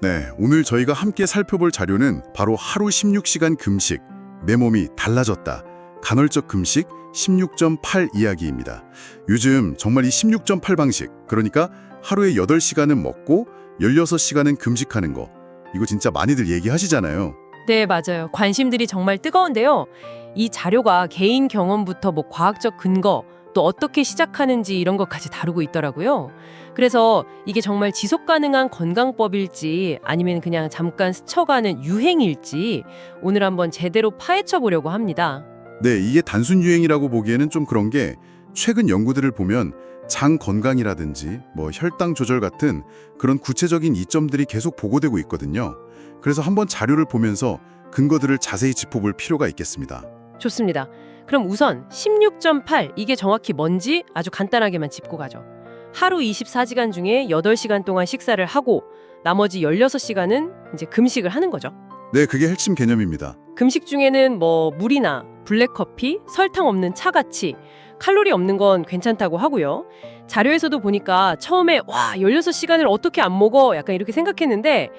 네, 오늘 저희가 함께 살펴볼 자료는 바로 하루 16시간 금식, 내 몸이 달라졌다. 간헐적 금식 16.8 이야기입니다. 요즘 정말 이 16.8 방식, 그러니까 하루에 8시간은 먹고 16시간은 금식하는 거, 이거 진짜 많이들 얘기하시잖아요. 네, 맞아요. 관심들이 정말 뜨거운데요. 이 자료가 개인 경험부터 과학적 근거, 또 어떻게 시작하는지 이런 것까지 다루고 있더라고요. 그래서 이게 정말 지속 가능한 건강법일지 아니면 그냥 잠깐 스쳐가는 유행일지 오늘 한번 제대로 파헤쳐 보려고 합니다. 네, 이게 단순 유행이라고 보기에는 좀 그런 게 최근 연구들을 보면 장 건강이라든지 혈당 조절 같은 그런 구체적인 이점들이 계속 보고되고 있거든요. 그래서 한번 자료를 보면서 근거들을 자세히 짚어볼 필요가 있겠습니다. 좋습니다. 그럼 우선 16.8 이게 정확히 뭔지 아주 간단하게만 짚고 가죠. 하루 24시간 중에 8시간 동안 식사를 하고 나머지 16시간은 이제 금식을 하는 거죠. 네, 그게 핵심 개념입니다. 금식 중에는 물이나 블랙커피, 설탕 없는 차같이 칼로리 없는 건 괜찮다고 하고요. 자료에서도 보니까 처음에 16시간을 어떻게 안 먹어? 약간 이렇게 생각했는데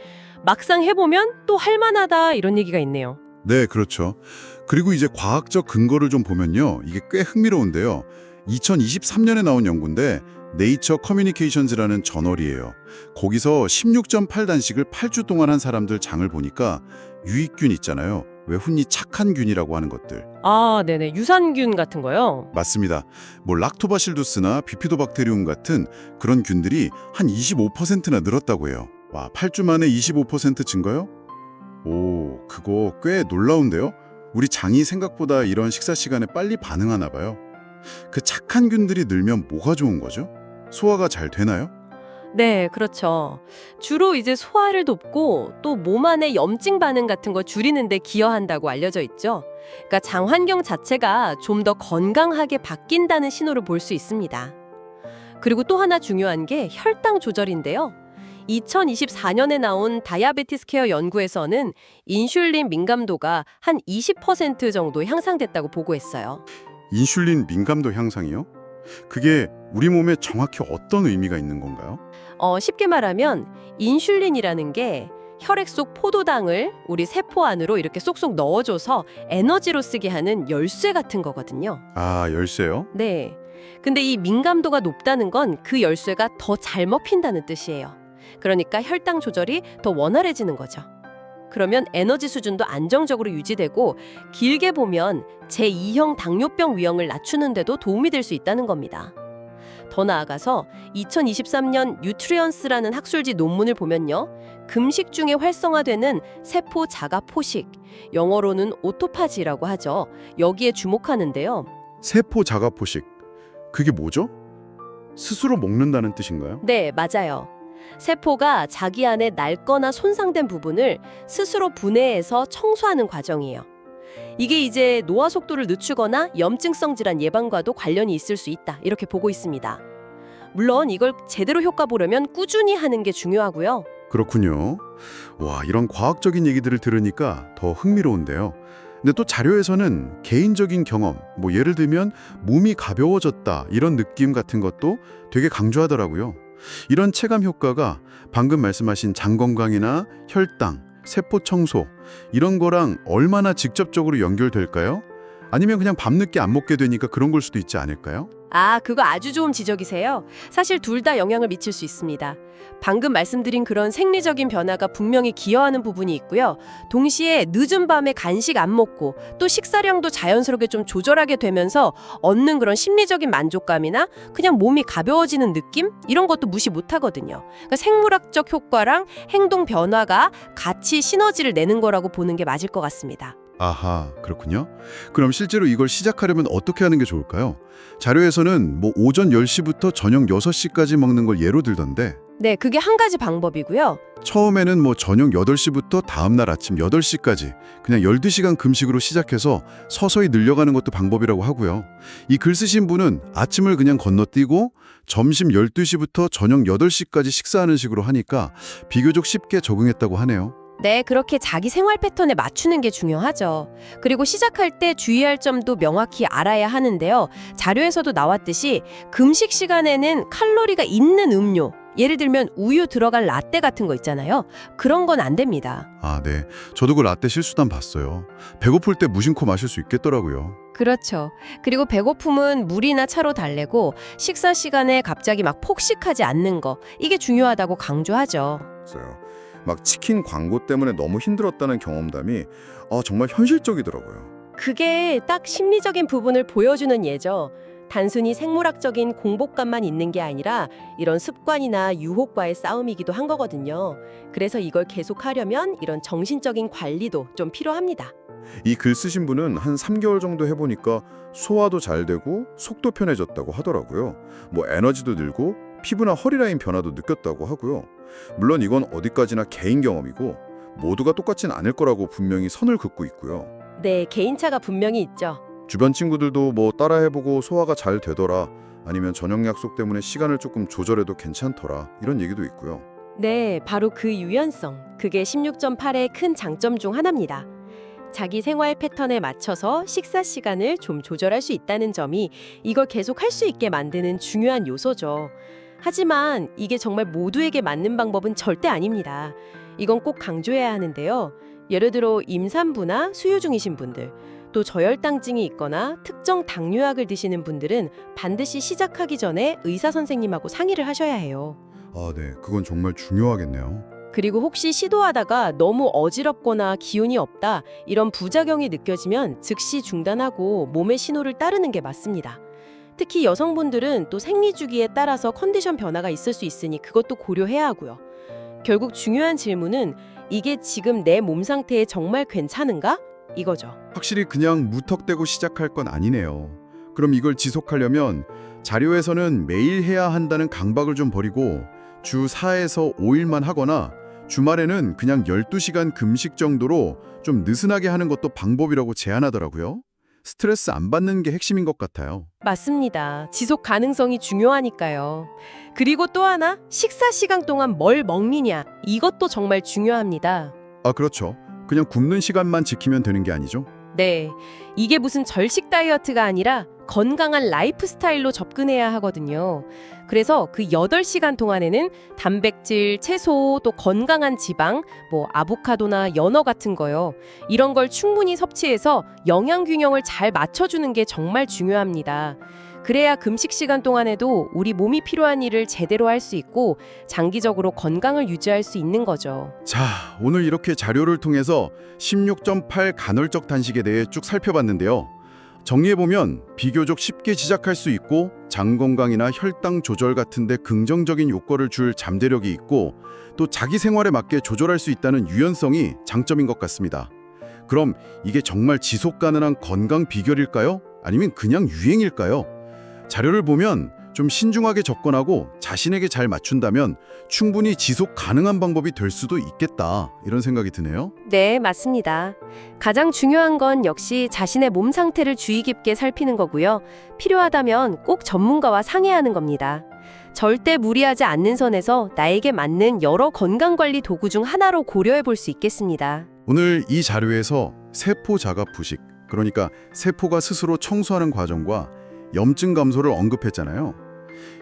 막상 해보면 또 할만하다 이런 얘기가 있네요. 네, 그렇죠. 그리고 이제 과학적 근거를 좀 보면요. 이게 꽤 흥미로운데요. 2023년에 나온 연구인데 네이처 커뮤니케이션즈라는 저널이에요. 거기서 16.8 단식을 8주 동안 한 사람들 장을 보니까 유익균 있잖아요. 왜 흔히 착한 균이라고 하는 것들. 아, 네네. 유산균 같은 거요? 맞습니다. 락토바실두스나 비피도박테리움 같은 그런 균들이 한 25%나 늘었다고 해요. 와, 8주 만에 25% 증가요? 오, 그거 꽤 놀라운데요? 우리 장이 생각보다 이런 식사 시간에 빨리 반응하나 봐요. 그 착한 균들이 늘면 뭐가 좋은 거죠? 소화가 잘 되나요? 네, 그렇죠. 주로 이제 소화를 돕고 또 몸 안의 염증 반응 같은 거 줄이는 데 기여한다고 알려져 있죠. 그러니까 장 환경 자체가 좀 더 건강하게 바뀐다는 신호를 볼 수 있습니다. 그리고 또 하나 중요한 게 혈당 조절인데요. 2024년에 나온 다이아베티스 케어 연구에서는 인슐린 민감도가 한 20% 정도 향상됐다고 보고했어요. 인슐린 민감도 향상이요? 그게 우리 몸에 정확히 어떤 의미가 있는 건가요? 쉽게 말하면 인슐린이라는 게 혈액 속 포도당을 우리 세포 안으로 이렇게 쏙쏙 넣어줘서 에너지로 쓰게 하는 열쇠 같은 거거든요. 아, 열쇠요? 네. 근데 이 민감도가 높다는 건 그 열쇠가 더 잘 먹힌다는 뜻이에요. 그러니까 혈당 조절이 더 원활해지는 거죠. 그러면 에너지 수준도 안정적으로 유지되고 길게 보면 제2형 당뇨병 위험을 낮추는 데도 도움이 될 수 있다는 겁니다. 더 나아가서 2023년 뉴트리언스라는 학술지 논문을 보면요. 금식 중에 활성화되는 세포 자가 포식, 영어로는 오토파지라고 하죠. 여기에 주목하는데요. 세포 자가 포식. 그게 뭐죠? 스스로 먹는다는 뜻인가요? 네, 맞아요. 세포가 자기 안에 낡거나 손상된 부분을 스스로 분해해서 청소하는 과정이에요. 이게 이제 노화 속도를 늦추거나 염증성 질환 예방과도 관련이 있을 수 있다. 이렇게 보고 있습니다. 물론 이걸 제대로 효과 보려면 꾸준히 하는 게 중요하고요. 그렇군요. 와, 이런 과학적인 얘기들을 들으니까 더 흥미로운데요. 근데 또 자료에서는 개인적인 경험, 예를 들면 몸이 가벼워졌다 이런 느낌 같은 것도 되게 강조하더라고요. 이런 체감 효과가 방금 말씀하신 장 건강이나 혈당, 세포 청소 이런 거랑 얼마나 직접적으로 연결될까요? 아니면 그냥 밤늦게 안 먹게 되니까 그런 걸 수도 있지 않을까요? 아, 그거 아주 좋은 지적이세요. 사실 둘 다 영향을 미칠 수 있습니다. 방금 말씀드린 그런 생리적인 변화가 분명히 기여하는 부분이 있고요. 동시에 늦은 밤에 간식 안 먹고 또 식사량도 자연스럽게 좀 조절하게 되면서 얻는 그런 심리적인 만족감이나 그냥 몸이 가벼워지는 느낌? 이런 것도 무시 못하거든요. 그러니까 생물학적 효과랑 행동 변화가 같이 시너지를 내는 거라고 보는 게 맞을 것 같습니다. 아하, 그렇군요. 그럼 실제로 이걸 시작하려면 어떻게 하는 게 좋을까요? 자료에서는 오전 10시부터 저녁 6시까지 먹는 걸 예로 들던데 네, 그게 한 가지 방법이고요. 처음에는 저녁 8시부터 다음날 아침 8시까지 그냥 12시간 금식으로 시작해서 서서히 늘려가는 것도 방법이라고 하고요. 이 글 쓰신 분은 아침을 그냥 건너뛰고 점심 12시부터 저녁 8시까지 식사하는 식으로 하니까 비교적 쉽게 적응했다고 하네요. 네, 그렇게 자기 생활 패턴에 맞추는 게 중요하죠. 그리고 시작할 때 주의할 점도 명확히 알아야 하는데요. 자료에서도 나왔듯이 금식 시간에는 칼로리가 있는 음료, 예를 들면 우유 들어간 라떼 같은 거 있잖아요. 그런 건 안 됩니다. 아, 네. 저도 그 라떼 실수담 봤어요. 배고플 때 무심코 마실 수 있겠더라고요. 그렇죠. 그리고 배고픔은 물이나 차로 달래고 식사 시간에 갑자기 막 폭식하지 않는 거. 이게 중요하다고 강조하죠. 있어요. 막 치킨 광고 때문에 너무 힘들었다는 경험담이 정말 현실적이더라고요. 그게 딱 심리적인 부분을 보여주는 예죠. 단순히 생물학적인 공복감만 있는 게 아니라 이런 습관이나 유혹과의 싸움이기도 한 거거든요. 그래서 이걸 계속하려면 이런 정신적인 관리도 좀 필요합니다. 이 글 쓰신 분은 한 3개월 정도 해보니까 소화도 잘 되고 속도 편해졌다고 하더라고요. 뭐 에너지도 늘고 피부나 허리 라인 변화도 느꼈다고 하고요. 물론 이건 어디까지나 개인 경험이고 모두가 똑같진 않을 거라고 분명히 선을 긋고 있고요. 네, 개인차가 분명히 있죠. 주변 친구들도 뭐 따라해보고 소화가 잘 되더라, 아니면 저녁 약속 때문에 시간을 조금 조절해도 괜찮더라, 이런 얘기도 있고요. 네, 바로 그 유연성. 그게 16.8의 큰 장점 중 하나입니다. 자기 생활 패턴에 맞춰서 식사 시간을 좀 조절할 수 있다는 점이 이걸 계속 할 수 있게 만드는 중요한 요소죠. 하지만 이게 정말 모두에게 맞는 방법은 절대 아닙니다. 이건 꼭 강조해야 하는데요. 예를 들어 임산부나 수유 중이신 분들, 또 저혈당증이 있거나 특정 당뇨약을 드시는 분들은 반드시 시작하기 전에 의사 선생님하고 상의를 하셔야 해요. 아, 네. 그건 정말 중요하겠네요. 그리고 혹시 시도하다가 너무 어지럽거나 기운이 없다, 이런 부작용이 느껴지면 즉시 중단하고 몸의 신호를 따르는 게 맞습니다. 특히 여성분들은 또 생리주기에 따라서 컨디션 변화가 있을 수 있으니 그것도 고려해야 하고요. 결국 중요한 질문은 이게 지금 내 몸 상태에 정말 괜찮은가? 이거죠. 확실히 그냥 무턱대고 시작할 건 아니네요. 그럼 이걸 지속하려면 자료에서는 매일 해야 한다는 강박을 좀 버리고 주 4에서 5일만 하거나 주말에는 그냥 12시간 금식 정도로 좀 느슨하게 하는 것도 방법이라고 제안하더라고요. 스트레스 안 받는 게 핵심인 것 같아요. 맞습니다. 지속 가능성이 중요하니까요. 그리고 또 하나, 식사 시간 동안 뭘 먹느냐. 이것도 정말 중요합니다. 아, 그렇죠. 그냥 굶는 시간만 지키면 되는 게 아니죠. 네, 이게 무슨 절식 다이어트가 아니라 건강한 라이프 스타일로 접근해야 하거든요. 그래서 그 8시간 동안에는 단백질, 채소, 또 건강한 지방, 뭐 아보카도나 연어 같은 거요. 이런 걸 충분히 섭취해서 영양 균형을 잘 맞춰주는 게 정말 중요합니다. 그래야 금식 시간 동안에도 우리 몸이 필요한 일을 제대로 할 수 있고 장기적으로 건강을 유지할 수 있는 거죠. 자, 오늘 이렇게 자료를 통해서 16.8 간헐적 단식에 대해 쭉 살펴봤는데요. 정리해보면 비교적 쉽게 시작할 수 있고 장 건강이나 혈당 조절 같은 데 긍정적인 효과를 줄 잠재력이 있고 또 자기 생활에 맞게 조절할 수 있다는 유연성이 장점인 것 같습니다. 그럼 이게 정말 지속 가능한 건강 비결일까요? 아니면 그냥 유행일까요? 자료를 보면 좀 신중하게 접근하고 자신에게 잘 맞춘다면 충분히 지속 가능한 방법이 될 수도 있겠다, 이런 생각이 드네요. 네, 맞습니다. 가장 중요한 건 역시 자신의 몸 상태를 주의 깊게 살피는 거고요. 필요하다면 꼭 전문가와 상의하는 겁니다. 절대 무리하지 않는 선에서 나에게 맞는 여러 건강관리 도구 중 하나로 고려해 볼 수 있겠습니다. 오늘 이 자료에서 세포 자가 부식, 그러니까 세포가 스스로 청소하는 과정과 염증 감소를 언급했잖아요.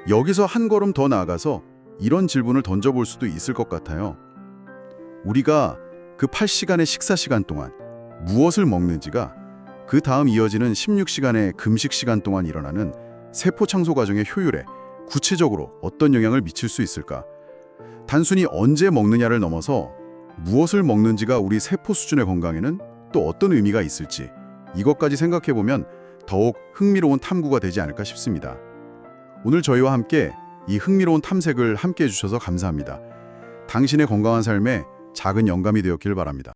여기서 한 걸음 더 나아가서 이런 질문을 던져볼 수도 있을 것 같아요. 우리가 그 8시간의 식사 시간 동안 무엇을 먹는지가 그 다음 이어지는 16시간의 금식 시간 동안 일어나는 세포 창소 과정의 효율에 구체적으로 어떤 영향을 미칠 수 있을까? 단순히 언제 먹느냐를 넘어서 무엇을 먹는지가 우리 세포 수준의 건강에는 또 어떤 의미가 있을지, 이것까지 생각해보면 더욱 흥미로운 탐구가 되지 않을까 싶습니다. 오늘 저희와 함께 이 흥미로운 탐색을 함께 해주셔서 감사합니다. 당신의 건강한 삶에 작은 영감이 되었길 바랍니다.